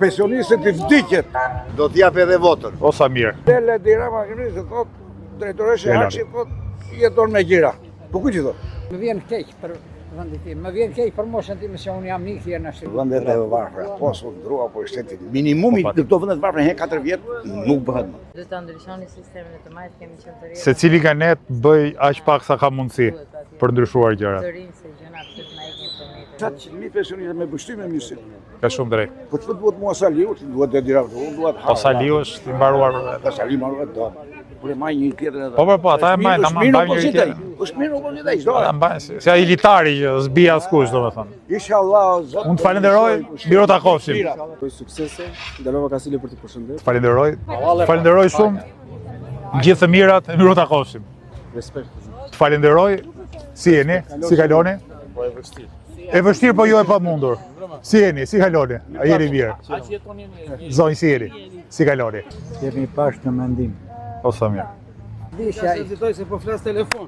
pensionistët i vdiqet. Do t'jap edhe votën. O sa mirë. Dele Dirama Kërnisë, thot, drejtoreshe Haçi, thot, jeton me gjira. Po ku që thot? Më vjen keq për vendin tim, më vjen keq për moshën time se unë jam nik herë në shtet. Vendet e varfra, po sot ndrua po shtetin. Minimumi në këto vende të varfra herë 4 vjet nuk bëhet më. Do ta ndryshoni sistemin e të majt, kemi qenë të rritë. Secili nga ne bëj aq pak sa ka mundësi për ndryshuar gjërat. Të rinë se gjëna të na ikin për ne. Çat mi pensionistë me bështyme mirësi. Ka shumë drejt. Po çfarë duhet mua Saliu, duhet të dira, duhet Po Saliu është i mbaruar. Ta Saliu mbaruar do. Kur e maj një tjetër edhe. Po, ata e majnë, ama mbajnë njëri tjetrin. Është mirë opozita çdo. Ta mbajnë si ai elitari që s'bie askush, domethënë. Inshallah, zot. Unë të falenderoj, Biro Takosim. Suksese, Dalova Kasile për të përshëndet. Falenderoj. Falenderoj shumë. Gjithë të mirat e Biro Takosim. Respekt. Të falenderoj. Si jeni? Si kaloni? Po e vështirë. E vështirë po jo e pamundur. Si jeni? Si kaloni? A jeni mirë? Zonjë si jeni? Si kaloni? Jemi bashkë në mendim. O sa mirë. Disha Se po flas telefon.